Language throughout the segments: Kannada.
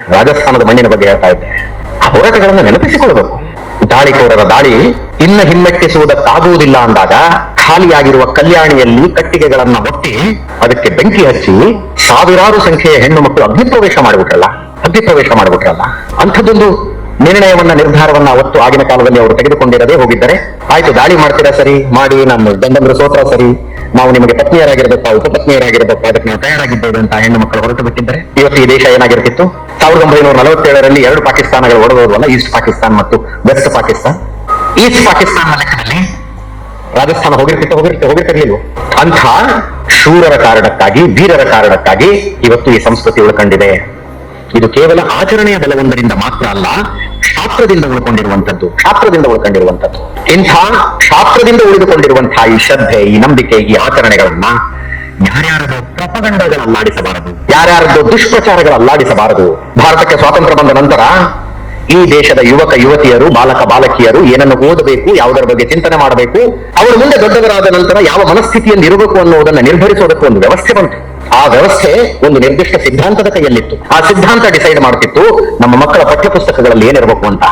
ರಾಜಸ್ಥಾನದ ಮಣ್ಣಿನ ಬಗ್ಗೆ ಹೇಳ್ತಾ ಇದ್ದೆ. ಆ ಹೋರಾಟಗಳನ್ನು ನೆನಪಿಸಿಕೊಳ್ಳಬೇಕು. ದಾಳಿಕೋರರ ದಾಳಿ ಇನ್ನ ಹಿಮ್ಮೆಟ್ಟಿಸುವುದಕ್ಕಾಗುವುದಿಲ್ಲ ಅಂದಾಗ ಖಾಲಿಯಾಗಿರುವ ಕಲ್ಯಾಣಿಯಲ್ಲಿ ಕಟ್ಟಿಗೆಗಳನ್ನ ಒತ್ತಿ ಅದಕ್ಕೆ ಬೆಂಕಿ ಹಚ್ಚಿ ಸಾವಿರಾರು ಸಂಖ್ಯೆಯ ಹೆಣ್ಣು ಮಕ್ಕಳು ಅಗ್ನಿಪ್ರವೇಶ ಮಾಡಿಬಿಟ್ರಲ್ಲ. ಅಂಥದ್ದೊಂದು ನಿರ್ಧಾರವನ್ನ ಅವತ್ತು ಆಗಿನ ಕಾಲದಲ್ಲಿ ಅವರು ತೆಗೆದುಕೊಂಡಿರದೇ ಹೋಗಿದ್ದರೆ, ಆಯ್ತು ದಾಳಿ ಮಾಡ್ತೀರಾ ಸರಿ ಮಾಡಿ, ನಮ್ಮ ಗಂಡಂದ್ರ ಸೋತ್ರ ಸರಿ, ನಾವು ನಿಮಗೆ ಪತ್ನಿಯರಾಗಿರ್ಬೇಕಾ ಉಪಪತ್ನಿಯರಾಗಿರ್ಬೇಕಾ ಅದಕ್ಕೆ ನಾವು ತಯಾರಾಗಿದ್ದೇವೆ ಅಂತ ಹೆಣ್ಣು ಮಕ್ಕಳು ಹೊರಟು ಬಿಟ್ಟಿದ್ದರೆ ಇವತ್ತು ಈ ದೇಶ ಏನಾಗಿರ್ತಿತ್ತು? 1947ರಲ್ಲಿ 2 ಪಾಕಿಸ್ತಾನಗಳು ಒಡೆದೋದ್ವಲ್ಲ, ಈಸ್ಟ್ ಪಾಕಿಸ್ತಾನ್ ಮತ್ತು ವೆಸ್ಟ್ ಪಾಕಿಸ್ತಾನ್. ಈಸ್ಟ್ ಪಾಕಿಸ್ತಾನ ಲೆಕ್ಕದಲ್ಲಿ ರಾಜಸ್ಥಾನ ಹೋಗಿರ್ತಿರ್ಲಿಲ್ವ? ಅಂಥ ಶೂರರ ಕಾರಣಕ್ಕಾಗಿ, ವೀರರ ಕಾರಣಕ್ಕಾಗಿ ಇವತ್ತು ಈ ಸಂಸ್ಕೃತಿ ಉಳ್ಕೊಂಡಿದೆ. ಇದು ಕೇವಲ ಆಚರಣೆಯ ಬಲವೊಂದರಿಂದ ಮಾತ್ರ ಅಲ್ಲ, ಶಾಸ್ತ್ರದಿಂದ ಉಳ್ಕೊಂಡಿರುವಂತದ್ದು. ಇಂಥ ಶಾಸ್ತ್ರದಿಂದ ಉಳಿದುಕೊಂಡಿರುವಂತಹ ಈ ಶ್ರದ್ಧೆ, ಈ ನಂಬಿಕೆ, ಈ ಆಚರಣೆಗಳನ್ನ ಯಾರ್ಯಾರದು ಪ್ರಪಗಂಡಗಳಲ್ಲಾಡಿಸಬಾರದು, ಯಾರ್ಯಾರದ್ದು ದುಷ್ಪ್ರಚಾರಗಳಲ್ಲಾಡಿಸಬಾರದು. ಭಾರತಕ್ಕೆ ಸ್ವಾತಂತ್ರ್ಯ ಬಂದ ನಂತರ ಈ ದೇಶದ ಯುವಕ ಯುವತಿಯರು, ಬಾಲಕ ಬಾಲಕಿಯರು ಏನನ್ನು ಓದಬೇಕು, ಯಾವುದರ ಬಗ್ಗೆ ಚಿಂತನೆ ಮಾಡಬೇಕು, ಅವರು ಮುಂದೆ ದೊಡ್ಡವರಾದ ನಂತರ ಯಾವ ಮನಸ್ಥಿತಿಯಲ್ಲಿ ಇರಬೇಕು ಅನ್ನುವುದನ್ನು ನಿರ್ಧರಿಸೋದಕ್ಕೆ ಒಂದು ವ್ಯವಸ್ಥೆ ಬಂತು. ಆ ವ್ಯವಸ್ಥೆ ಒಂದು ನಿರ್ದಿಷ್ಟ ಸಿದ್ಧಾಂತದ ಕೈಯಲ್ಲಿತ್ತು. ಆ ಸಿದ್ಧಾಂತ ಡಿಸೈಡ್ ಮಾಡ್ತಿತ್ತು ನಮ್ಮ ಮಕ್ಕಳ ಪಠ್ಯಪುಸ್ತಕಗಳಲ್ಲಿ ಏನಿರಬೇಕು ಅಂತ.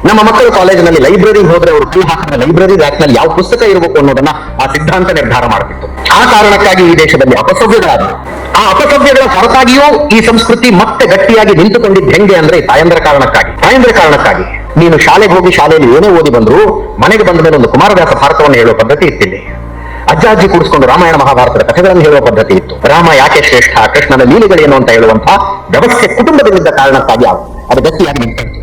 ನಮ್ಮ ಮಕ್ಕಳು ಕಾಲೇಜಿನಲ್ಲಿ ಲೈಬ್ರರಿಗೆ ಹೋದ್ರೆ ಅವರು ಕೈ ಹಾಕಿದ ಲೈಬ್ರರಿ ರ್ಯಾಕ್ನಲ್ಲಿ ಯಾವ ಪುಸ್ತಕ ಇರಬೇಕು ಅನ್ನೋದನ್ನ ಆ ಸಿದ್ಧಾಂತ ನಿರ್ಧಾರ ಮಾಡ್ತಿತ್ತು. ಆ ಕಾರಣಕ್ಕಾಗಿ ಈ ದೇಶದಲ್ಲಿ ಅಪಸವ್ಯಗಳಾದವು. ಆ ಅಪಸವ್ಯಗಳ ಹೊರತಾಗಿಯೂ ಈ ಸಂಸ್ಕೃತಿ ಮತ್ತೆ ಗಟ್ಟಿಯಾಗಿ ನಿಂತುಕೊಂಡಿದ್ದು ಹೆಂಗೆ ಅಂದ್ರೆ ತಾಯಂದ್ರ ಕಾರಣಕ್ಕಾಗಿ. ನೀನು ಶಾಲೆಗೆ ಹೋಗಿ ಶಾಲೆಯಲ್ಲಿ ಏನೇ ಓದಿ ಬಂದ್ರು ಮನೆಗೆ ಬಂದ ಮೇಲೆ ಒಂದು ಕುಮಾರವ್ಯಾಸ ಭಾರತವನ್ನು ಹೇಳುವ ಪದ್ಧತಿ ಇತ್ತಿಲ್ಲಿ. ಅಜ್ಜಿ ಕೂಡಿಸ್ಕೊಂಡು ರಾಮಾಯಣ ಮಹಾಭಾರತದ ಕಥೆಗಳನ್ನು ಹೇಳುವ ಪದ್ಧತಿ ಇತ್ತು. ರಾಮ ಯಾಕೆ ಶ್ರೇಷ್ಠ, ಕೃಷ್ಣನ ಲೀಲೆಗಳೇನು ಅಂತ ಹೇಳುವಂತಹ ವ್ಯವಸ್ಥೆ ಕುಟುಂಬದಲ್ಲಿದ್ದ ಕಾರಣಕ್ಕಾಗಿ ಅದು ಗಟ್ಟಿಯಾಗಿ ನಿಂತಿತ್ತು.